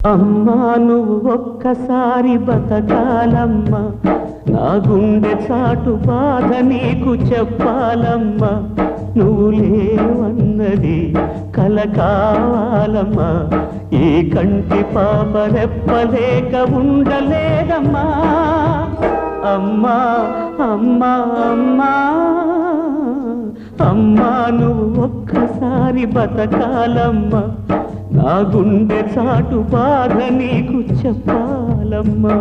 అమ్మా నువ్వు ఒక్కసారి బతకాలమ్మా, నా గుండె చాటు బాధ నీకు చెప్పాలమ్మా. నువ్వు లేవన్నది కల కావాలమ్మా, ఈ కంటి పాప రెప్పలేక ఉండలేదమ్మా. అమ్మా అమ్మా అమ్మా అమ్మా నువ్వు ఒక్కసారి బతకాలమ్మా, నా గుండె చాటు బాధ నీకు చెప్పాలమ్మా.